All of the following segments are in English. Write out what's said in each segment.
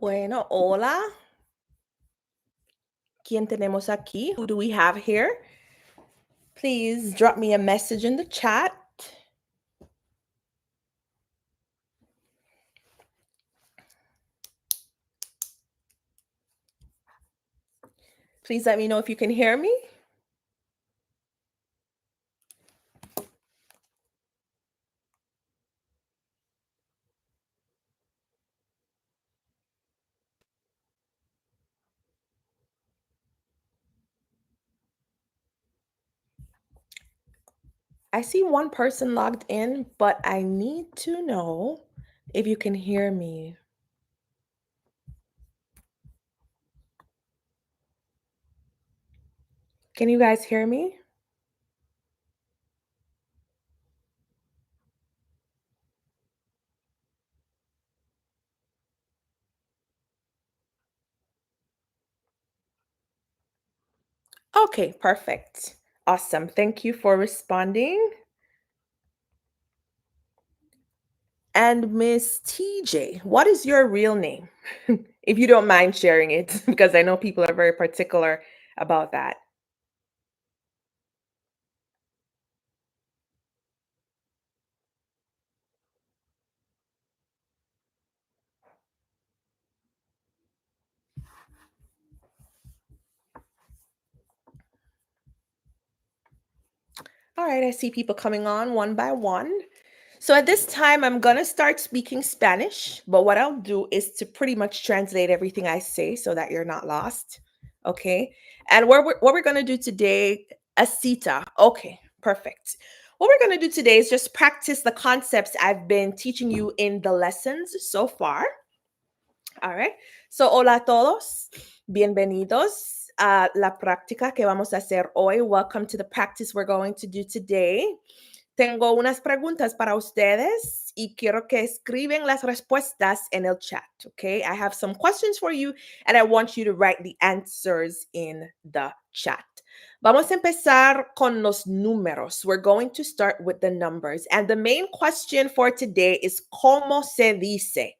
Bueno, hola. ¿Quién tenemos aquí? Who do we have here? Please drop me a message in the chat. Please let me know if you can hear me. I see one person logged in, but I need to know if you can hear me. Can you guys hear me? Okay, perfect. Awesome. Thank you for responding. And Miss TJ, what is your real name? If you don't mind sharing it, because I know people are very particular about that. All right, I see people coming on one by one. So at this time, I'm going to start speaking Spanish, but what I'll do is to pretty much translate everything I say so that you're not lost. Okay. And what we're going to do today, Asita. Okay, perfect. What we're going to do today is just practice the concepts I've been teaching you in the lessons so far. All right. So, hola a todos. Bienvenidos a la práctica que vamos a hacer hoy. Welcome to the practice we're going to do today. Tengo unas preguntas para ustedes y quiero que escriben las respuestas en el chat, okay? I have some questions for you and I want you to write the answers in the chat. Vamos a empezar con los números. We're going to start with the numbers. And the main question for today is ¿cómo se dice?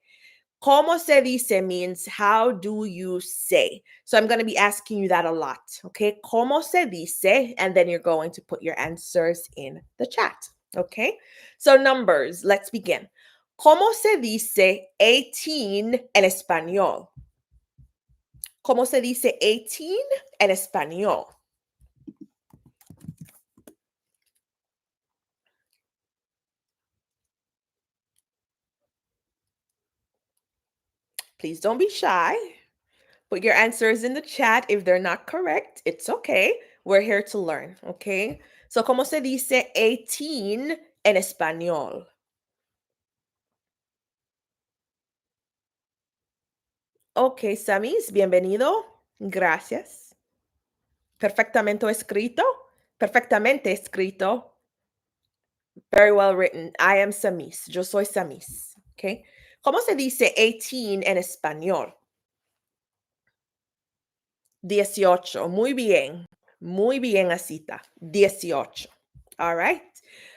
¿Cómo se dice means how do you say? So I'm going to be asking you that a lot, okay? ¿Cómo se dice? And then you're going to put your answers in the chat, okay? So numbers, let's begin. ¿Cómo se dice 18 en español? ¿Cómo se dice 18 en español? Please don't be shy. Put your answers in the chat. If they're not correct, it's okay. We're here to learn, okay? So, ¿cómo se dice 18 en español? Ok, Samis, bienvenido. Gracias. Perfectamente escrito. Perfectamente escrito. Very well written. I am Samis. Yo soy Samis. Okay. ¿Cómo se dice 18 en español? 18. Muy bien. Muy bien, Asita. 18. All right.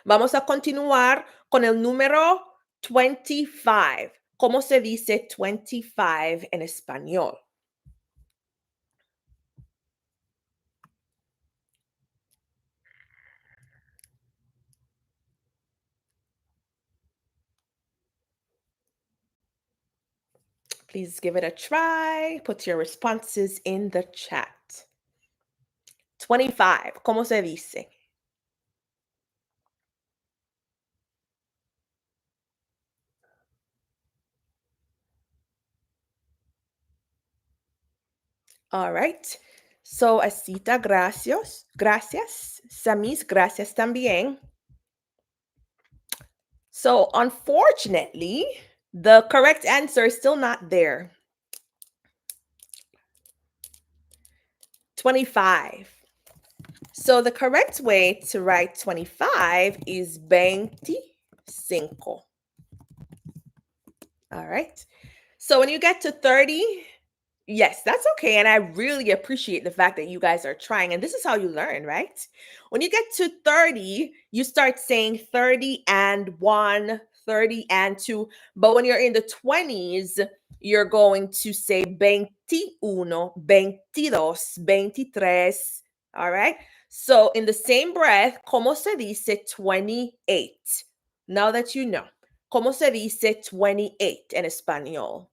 Vamos a continuar con el número 25. ¿Cómo se dice 25 en español? Please give it a try. Put your responses in the chat. 25. ¿Cómo se dice? All right. So, Asita, gracias. Gracias. Samis, gracias también. So, unfortunately, the correct answer is still not there. 25. So, the correct way to write 25 is 25. All right. So, when you get to 30, yes, that's okay. And I really appreciate the fact that you guys are trying. And this is how you learn, right? When you get to 30, you start saying 30 and 1, 30 and 2. But when you're in the 20s, you're going to say 21, 22, 23. All right. So in the same breath, ¿cómo se dice 28? Now that you know, ¿cómo se dice 28 en español?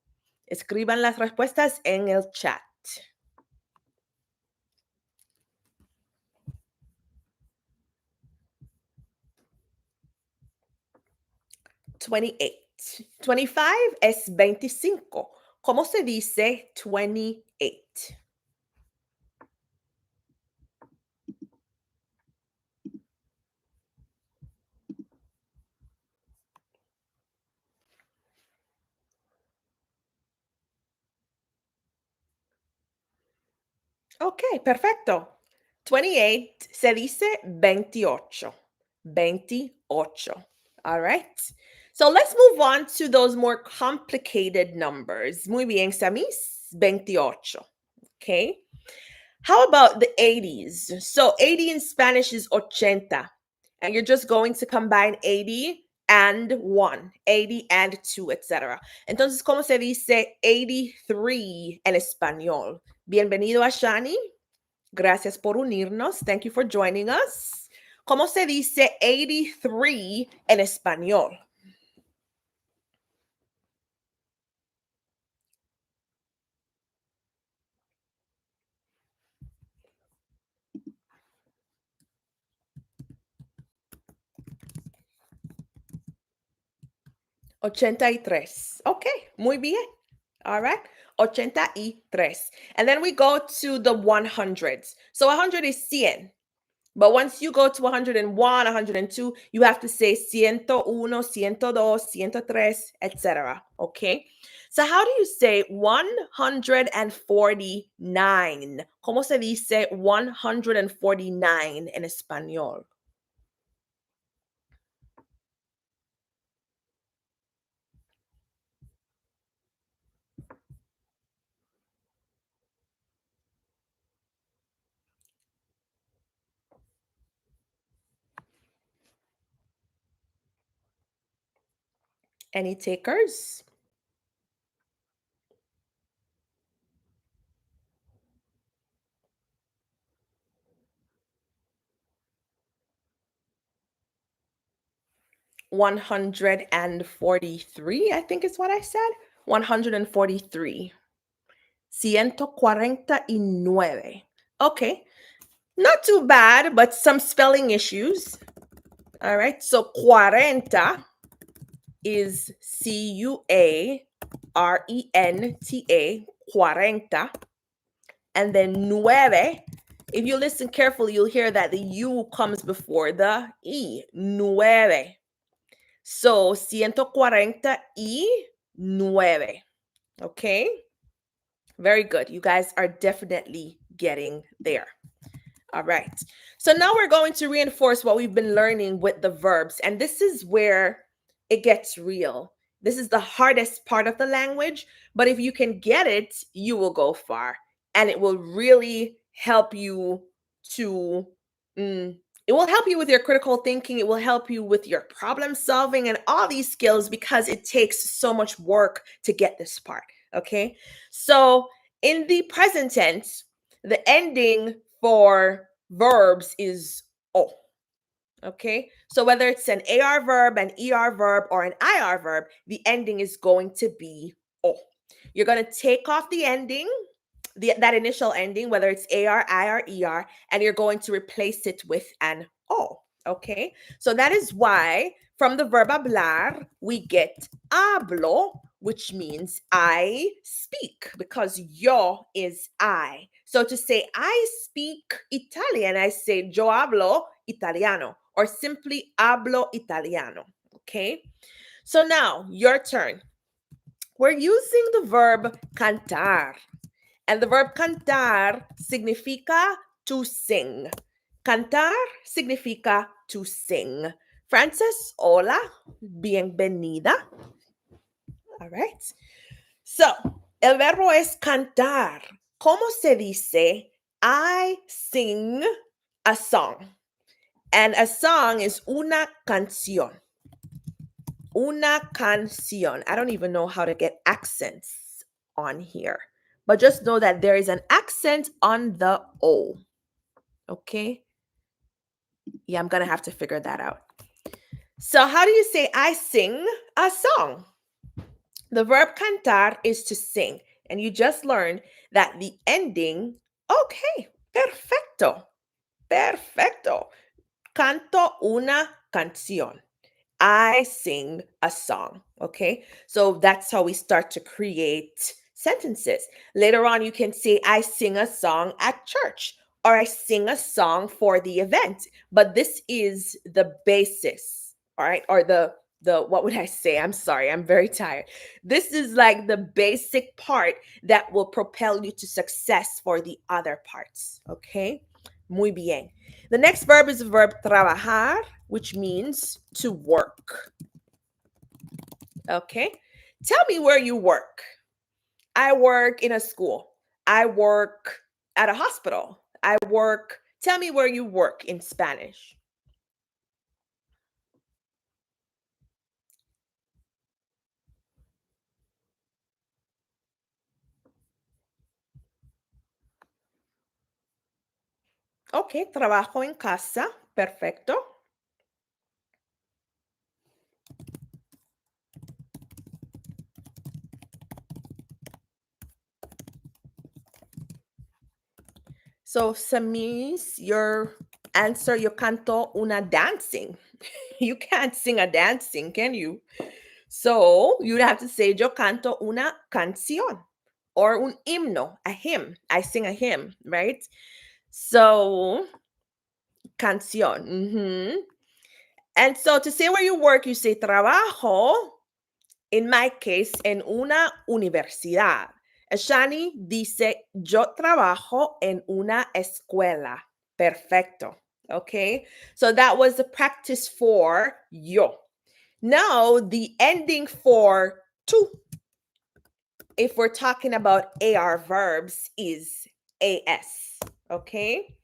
Escriban las respuestas en el chat. 28. 25 es 25. ¿Cómo se dice 28? Ok, perfecto. 28 se dice 28. 28. All right. So let's move on to those more complicated numbers. Muy bien, Samis. 28. Okay. How about the 80s? So 80 in Spanish is ochenta. And you're just going to combine 80 and 1, 80 and 2, etc. Entonces, ¿cómo se dice 83 en español? Bienvenido a Shani. Gracias por unirnos. Thank you for joining us. ¿Cómo se dice 83 en español? Ochenta y tres. Okay, muy bien. All right. Ochenta y tres. And then we go to the 100s. So 100 is 100. But once you go to 101, 102, you have to say 101, 102, 103, etc. Okay? So how do you say 149? ¿Cómo se dice 149 en español? Any takers? 143, I think is what I said. 143. 149. Okay. Not too bad, but some spelling issues. All right. So 40 is Cuarenta, 40. And then nueve, if you listen carefully, you'll hear that the U comes before the E. Nueve. So 149. Okay. Very good. You guys are definitely getting there. All right. So now we're going to reinforce what we've been learning with the verbs. And this is where it gets real. This is the hardest part of the language, but if you can get it, you will go far. And it will really help you to, it will help you with your critical thinking. It will help you with your problem solving and all these skills because it takes so much work to get this part. Okay. So in the present tense, the ending for verbs is O. Okay. So whether it's an AR verb, an ER verb, or an IR verb, the ending is going to be O. You're going to take off the ending, that initial ending, whether it's AR, IR, ER, and you're going to replace it with an O. Okay. So that is why from the verb hablar, we get hablo, which means I speak, because yo is I. So to say I speak Italian, I say yo hablo italiano, or simply hablo italiano. Okay. So now your turn. We're using the verb cantar. And the verb cantar significa to sing. Cantar significa to sing. Frances, hola, bienvenida. All right. So, el verbo es cantar. ¿Cómo se dice? I sing a song. And a song is una canción. Una canción. I don't even know how to get accents on here. But just know that there is an accent on the O. Okay? Yeah, I'm going to have to figure that out. So, how do you say I sing a song? The verb cantar is to sing. And you just learned that the ending, okay, perfecto, perfecto. Canto una canción. I sing a song. Okay. So that's how we start to create sentences. Later on, you can say, I sing a song at church or I sing a song for the event. But this is the basis. All right. Or what would I say? I'm sorry. I'm very tired. This is like the basic part that will propel you to success for the other parts. Okay. Muy bien. The next verb is the verb trabajar, which means to work. Okay. Tell me where you work. I work in a school. I work at a hospital. Tell me where you work in Spanish. Okay, trabajo en casa. Perfecto. So, Samis, your answer, yo canto una dancing. You can't sing a dancing, can you? So, you'd have to say, yo canto una canción or un himno, a hymn. I sing a hymn, right? So, canción. And so, to say where you work, you say trabajo, in my case, en una universidad. Shani dice, yo trabajo en una escuela. Perfecto. Okay. So that was the practice for yo. Now, the ending for tú, if we're talking about AR verbs, is AS. Okay.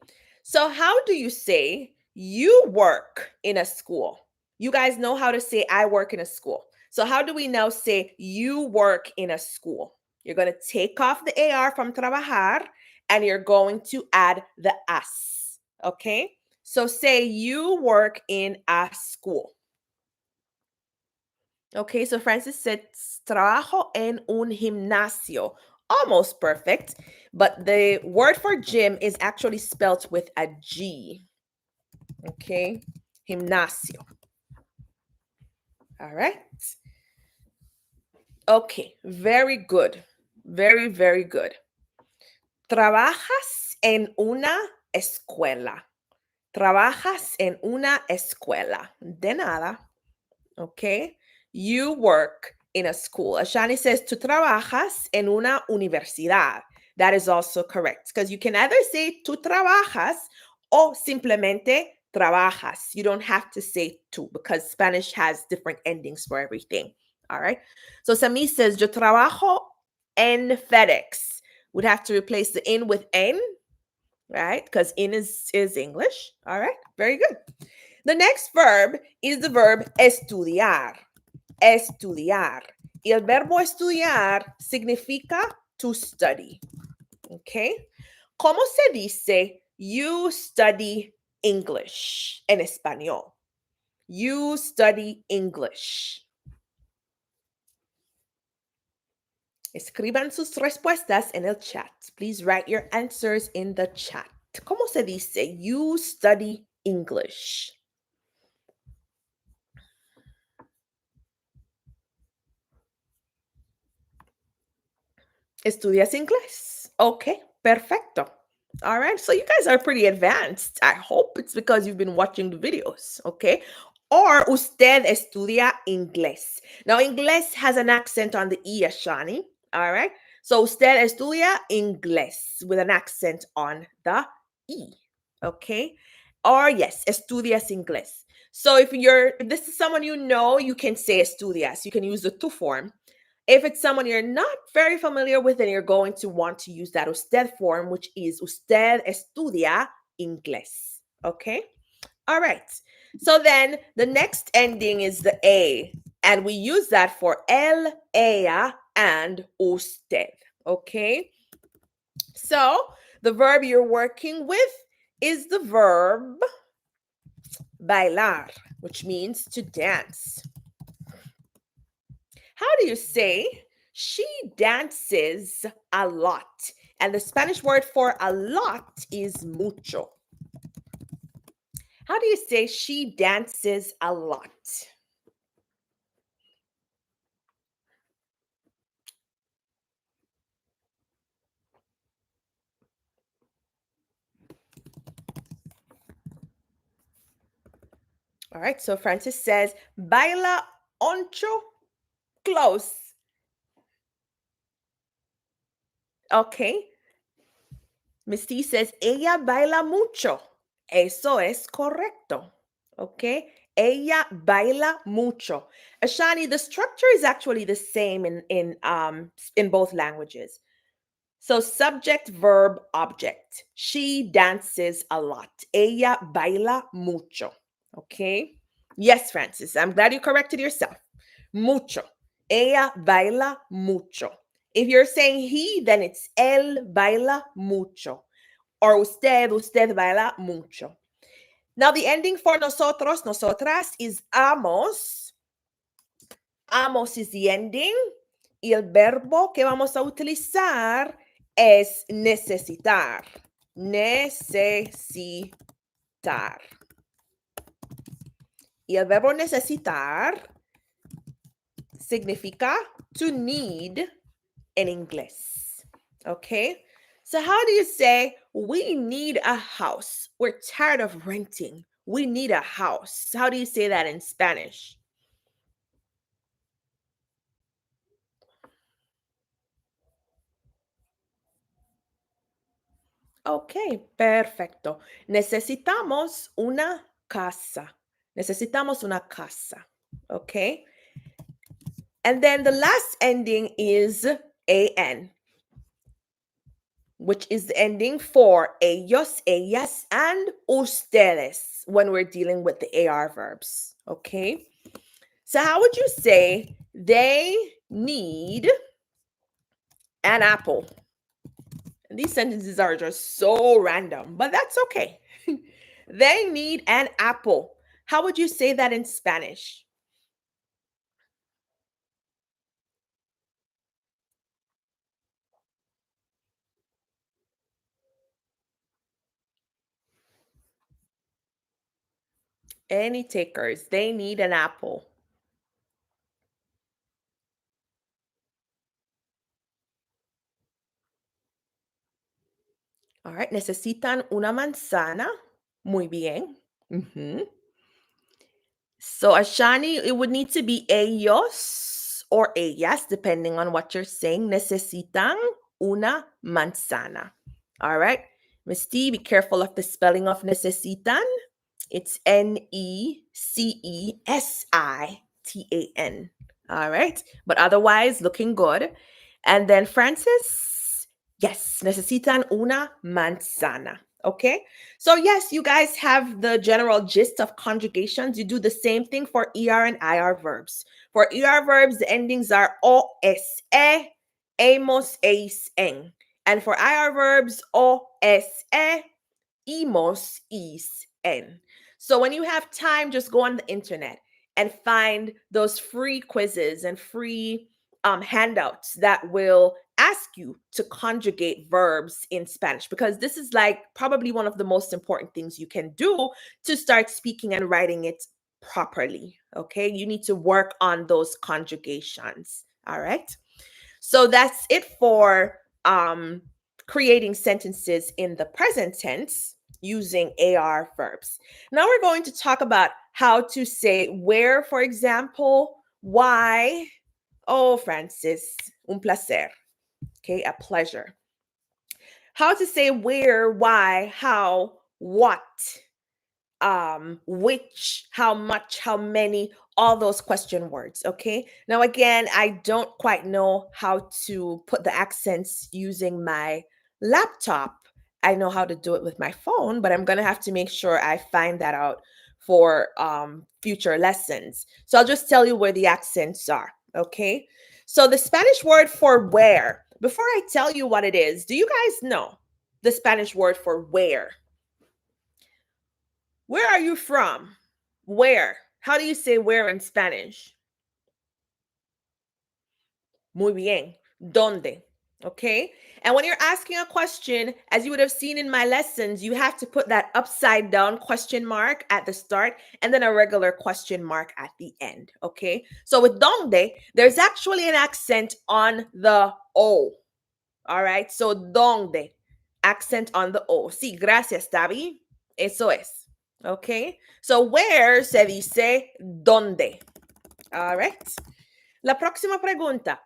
So, how do you say you work in a school? You guys know how to say I work in a school. So, how do we now say you work in a school? You're going to take off the AR from trabajar and you're going to add the as. Okay. So, say you work in a school. Okay, so Francis said, trabajo en un gimnasio. Almost perfect, but the word for gym is actually spelt with a G. Okay, gimnasio. All right. Okay, very good. Very, very good. Trabajas en una escuela. Trabajas en una escuela. De nada. Okay. You work in a school. Ashani says, tú trabajas en una universidad. That is also correct because you can either say tú trabajas o simplemente trabajas. You don't have to say tú because Spanish has different endings for everything. All right. So Sami says, yo trabajo en FedEx. Would have to replace the in with en, right? Because in is English. All right. Very good. The next verb is the verb estudiar. Estudiar. Y el verbo estudiar significa to study. Okay. ¿Cómo se dice you study English en español? You study English. Escriban sus respuestas en el chat. Please write your answers in the chat. ¿Cómo se dice you study English? ¿Estudias inglés? Okay, perfecto. All right, so you guys are pretty advanced. I hope it's because you've been watching the videos, okay? Or usted estudia inglés. Now, inglés has an accent on the E, Ashani. All right, so usted estudia inglés with an accent on the E, okay? Or yes, estudias inglés. So if this is someone you know, you can say estudias. You can use the tu form. If it's someone you're not very familiar with, then you're going to want to use that usted form, which is usted estudia inglés. Okay? All right. So then the next ending is the A, and we use that for él, ella, and usted. Okay? So the verb you're working with is the verb bailar, which means to dance. How do you say she dances a lot? And the Spanish word for a lot is mucho. How do you say she dances a lot? All right, so Francis says, baila oncho, close. Okay. Misty says, ella baila mucho. Eso es correcto. Okay. Ella baila mucho. Ashani, the structure is actually the same in both languages. So subject, verb, object. She dances a lot. Ella baila mucho. Okay. Yes, Francis. I'm glad you corrected yourself. Mucho. Ella baila mucho. If you're saying he, then it's él baila mucho. Or usted baila mucho. Now, the ending for nosotros, nosotras is amos. Amos is the ending. Y el verbo que vamos a utilizar es necesitar. Necesitar. Y el verbo necesitar significa to need in inglés. Okay? So how do you say we need a house? We're tired of renting. We need a house. How do you say that in Spanish? Ok, perfecto. Necesitamos una casa. Necesitamos una casa. Okay? And then the last ending is an, which is the ending for ellos, ellas, and ustedes when we're dealing with the AR verbs. Okay? So how would you say they need an apple? And these sentences are just so random, but that's okay. They need an apple. How would you say that in Spanish? Any takers? They need an apple. All right. Necesitan una manzana. Muy bien. Mhm. So, Ashani, it would need to be ellos or ellas, depending on what you're saying. Necesitan una manzana. All right. Misty, be careful of the spelling of necesitan. It's Necesitan. All right. But otherwise, looking good. And then Francis, yes, necesitan una manzana. Okay. So, yes, you guys have the general gist of conjugations. You do the same thing for ER and IR verbs. For ER verbs, the endings are o, es, e, amos, eis, en. And for IR verbs, o, es, e, imos, is, en. So when you have time, just go on the internet and find those free quizzes and free handouts that will ask you to conjugate verbs in Spanish, because this is like probably one of the most important things you can do to start speaking and writing it properly. Okay, you need to work on those conjugations. All right. So that's it for creating sentences in the present tense using AR verbs. Now we're going to talk about how to say where, for example, why. Oh, Francis, un placer. Okay, a pleasure. How to say where, why, how, what, which, how much, how many, all those question words. Okay. Now, again, I don't quite know how to put the accents using my laptop. I know how to do it with my phone, but I'm going to have to make sure I find that out for future lessons. So I'll just tell you where the accents are. Okay. So the Spanish word for where, before I tell you what it is, do you guys know the Spanish word for where? Where are you from? Where? How do you say where in Spanish? Muy bien. ¿Dónde? Okay. And when you're asking a question, as you would have seen in my lessons, you have to put that upside down question mark at the start and then a regular question mark at the end. Okay. So with donde, there's actually an accent on the O. All right. So donde, accent on the O. Sí, gracias, Tavi. Eso es. Okay. So where se dice donde. All right. La próxima pregunta.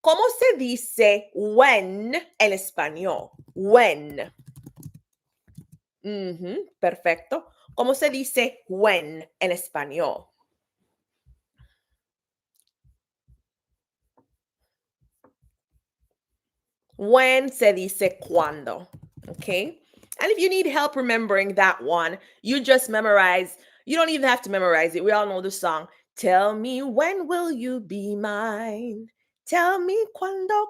¿Cómo se dice when en español? When. Perfecto. ¿Cómo se dice when en español? When se dice cuando. Okay. And if you need help remembering that one, you just memorize. You don't even have to memorize it. We all know the song. Tell me when will you be mine? Tell me cuando.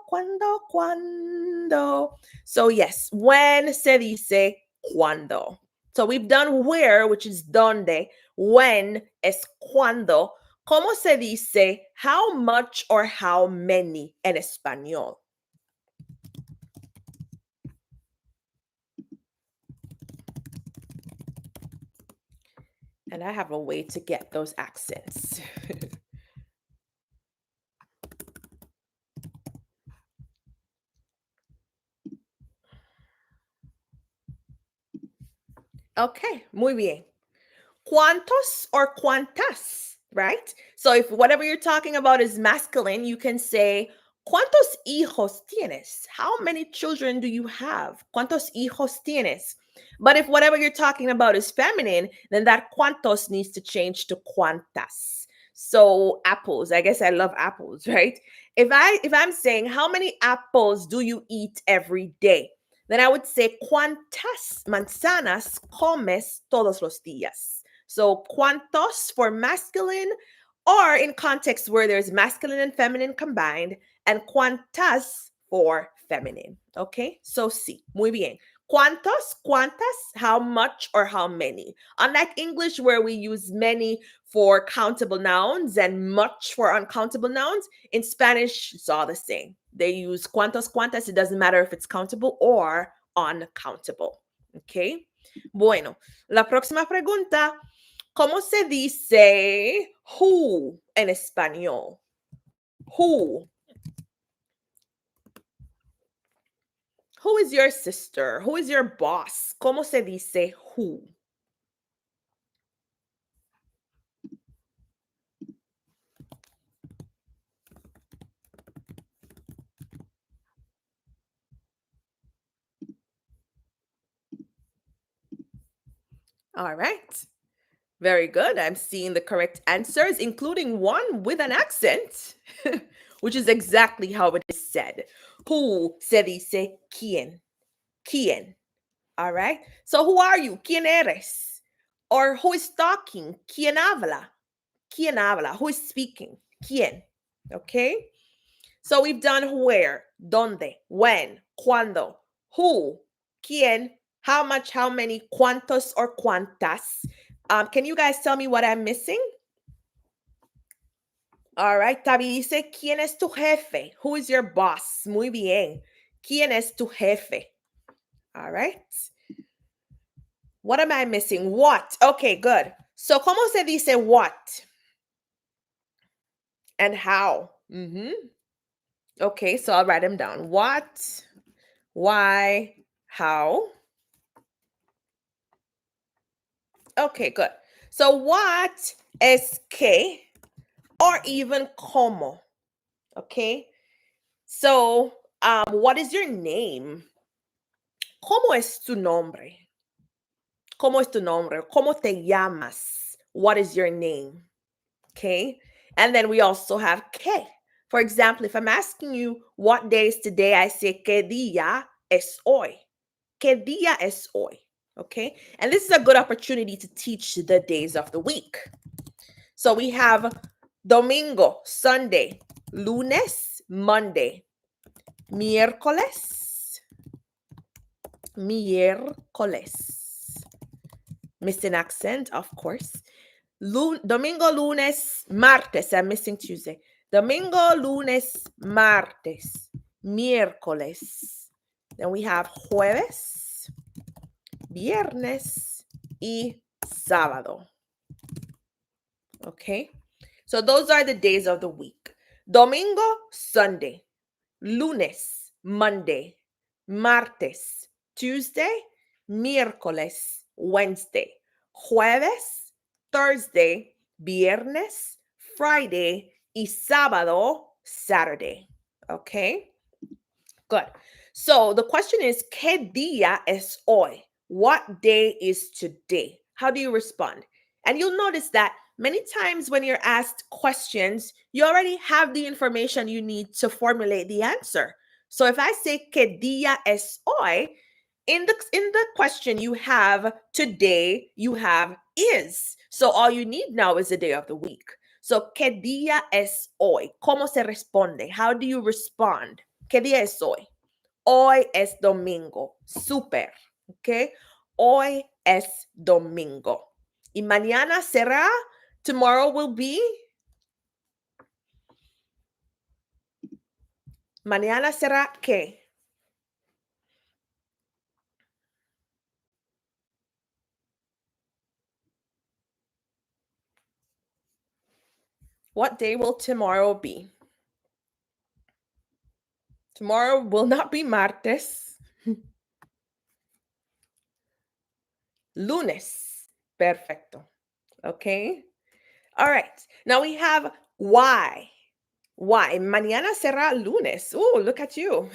So yes, when se dice cuando. So we've done where, which is donde. When es cuando. ¿Cómo se dice how much or how many en español? And I have a way to get those accents. Okay, muy bien. ¿Cuántos or cuántas, right? So if whatever you're talking about is masculine, you can say, ¿cuántos hijos tienes? How many children do you have? ¿Cuántos hijos tienes? But if whatever you're talking about is feminine, then that cuántos needs to change to cuántas. So apples, I guess I love apples, right? If I'm saying how many apples do you eat every day? Then I would say cuántas manzanas comes todos los días. So cuántos for masculine, or in context where there's masculine and feminine combined, and cuántas for feminine. Okay, so sí, muy bien. ¿Cuántos, cuántas, how much or how many? Unlike English, where we use many for countable nouns and much for uncountable nouns, in Spanish, it's all the same. They use cuántos, cuántas. It doesn't matter if it's countable or uncountable. Okay. Bueno, la próxima pregunta. ¿Cómo se dice who en español? Who? Who is your sister? Who is your boss? ¿Cómo se dice who? All right. Very good. I'm seeing the correct answers, including one with an accent, which is exactly how it is said. Who se dice quién? ¿Quién? All right. So who are you? ¿Quién eres? Or who is talking? ¿Quién habla? ¿Quién habla? Who is speaking? ¿Quién? Okay. So we've done where, dónde, when, cuándo, who, quién, how much, how many, cuántos or cuántas. Can you guys tell me what I'm missing? All right. Tabi dice, ¿quién es tu jefe? Who is your boss? Muy bien. ¿Quién es tu jefe? All right. What am I missing? What? Okay, good. So, ¿cómo se dice what? And how? Okay, so I'll write them down. What, why, how. Okay, good. So what is qué or even cómo? Okay. So what is your name? ¿Cómo es tu nombre? ¿Cómo es tu nombre? ¿Cómo te llamas? What is your name? Okay. And then we also have qué. For example, if I'm asking you what day is today, I say ¿qué día es hoy? ¿Qué día es hoy? Okay. And this is a good opportunity to teach the days of the week. So we have domingo, Sunday, lunes, Monday. Miércoles. Miércoles. Missing accent, of course. Domingo, lunes, martes. I'm missing Tuesday. Domingo, lunes, martes. Miércoles. Then we have jueves, viernes, y sábado. Okay? So those are the days of the week. Domingo, Sunday. Lunes, Monday. Martes, Tuesday. Miércoles, Wednesday. Jueves, Thursday. Viernes, Friday. Y sábado, Saturday. Okay? Good. So the question is, ¿qué día es hoy? What day is today? How do you respond? And you'll notice that many times when you're asked questions, you already have the information you need to formulate the answer. So if I say, ¿qué día es hoy? In the question, you have today, you have is. So all you need now is the day of the week. So, ¿qué día es hoy? ¿Cómo se responde? How do you respond? ¿Qué día es hoy? Hoy es domingo. Super. ¿Ok? Hoy es domingo. Y mañana será, tomorrow will be. Mañana será ¿qué? What day will tomorrow be? Tomorrow will not be martes. Lunes. Perfecto. Okay. All right. Now we have why. Why? Mañana será lunes. Oh, look at you.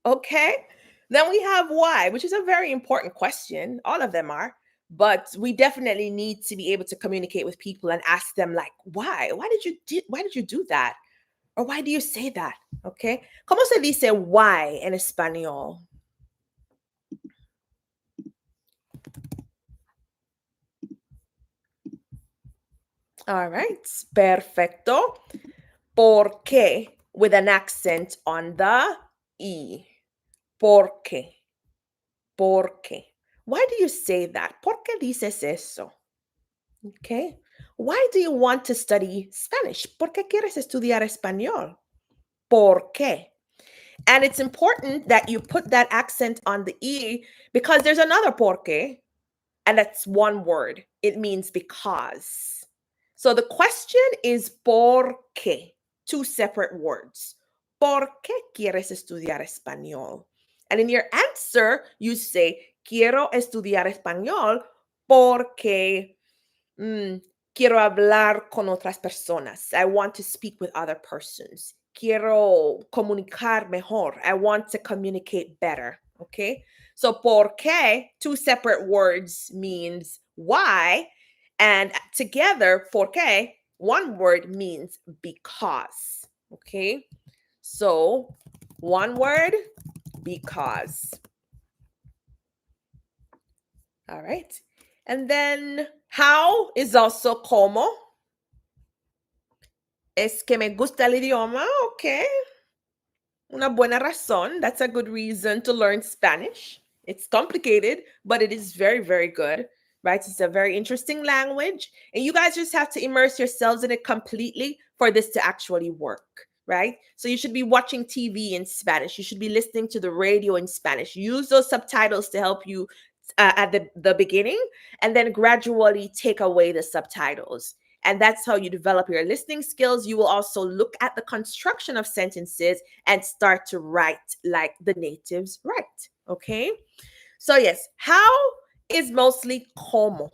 Okay. Then we have why, which is a very important question. All of them are. But we definitely need to be able to communicate with people and ask them, like, why? Why did you do that? Or why do you say that? Okay. ¿Cómo se dice why en español? All right. Perfecto. ¿Por qué? With an accent on the E. ¿Por qué? ¿Por qué? Why do you say that? ¿Por qué dices eso? Okay. Why do you want to study Spanish? ¿Por qué quieres estudiar español? ¿Por qué? And it's important that you put that accent on the E because there's another por qué, and that's one word. It means because. So the question is por qué, two separate words. ¿Por qué quieres estudiar español? And in your answer, you say, quiero estudiar español porque quiero hablar con otras personas. I want to speak with other persons. Quiero comunicar mejor. I want to communicate better. Okay. So, por qué, two separate words means why. And together, por qué, one word means because. Okay. So, one word, because. All right. And then how is also como. Es que me gusta el idioma. Okay. Una buena razón. That's a good reason to learn Spanish. It's complicated, but it is very, very good, right? It's a very interesting language. And you guys just have to immerse yourselves in it completely for this to actually work, right? So you should be watching TV in Spanish. You should be listening to the radio in Spanish. Use those subtitles to help you at the beginning, and then gradually take away the subtitles. And that's how you develop your listening skills. You will also look at the construction of sentences and start to write like the natives write. Okay. So, yes, how is mostly como.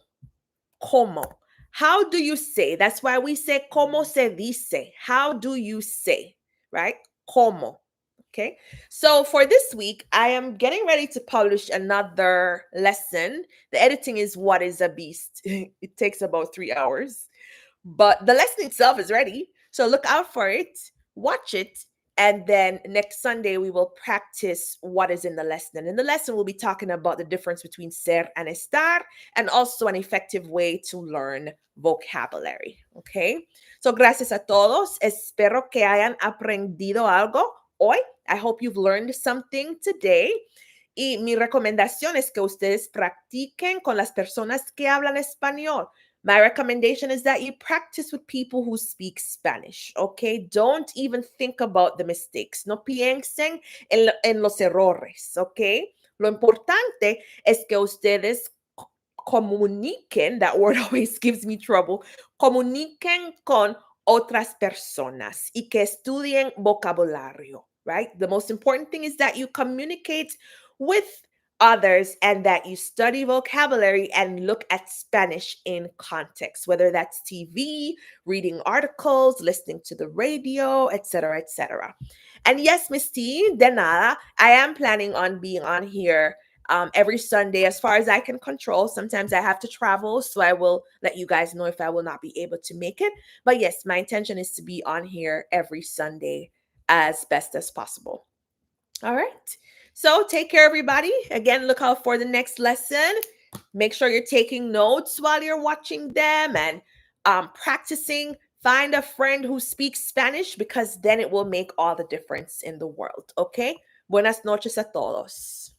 Como. How do you say? That's why we say como se dice. How do you say? Right? Como. Okay. So for this week, I am getting ready to publish another lesson. The editing is what is a beast. It takes about 3 hours, but the lesson itself is ready. So look out for it, watch it, And then next Sunday, we will practice what is in the lesson. And in the lesson, we'll be talking about the difference between ser and estar, and also an effective way to learn vocabulary. Okay. So, gracias a todos. Espero que hayan aprendido algo hoy. I hope you've learned something today. Y mi recomendación es que ustedes practiquen con las personas que hablan español. My recommendation is that you practice with people who speak Spanish, okay? Don't even think about the mistakes. No piensen en los errores, okay? Lo importante es que ustedes comuniquen, that word always gives me trouble, comuniquen con otras personas y que estudien vocabulario, right? The most important thing is that you communicate with others and that you study vocabulary and look at Spanish in context, whether that's TV, reading articles, listening to the radio, etc., etc. And yes, Miss T, de nada, I am planning on being on here every Sunday as far as I can control. Sometimes I have to travel, so I will let you guys know if I will not be able to make it. But yes, my intention is to be on here every Sunday as best as possible. All right. So take care, everybody. Again, look out for the next lesson. Make sure you're taking notes while you're watching them and practicing. Find a friend who speaks Spanish because then it will make all the difference in the world. Okay. Buenas noches a todos.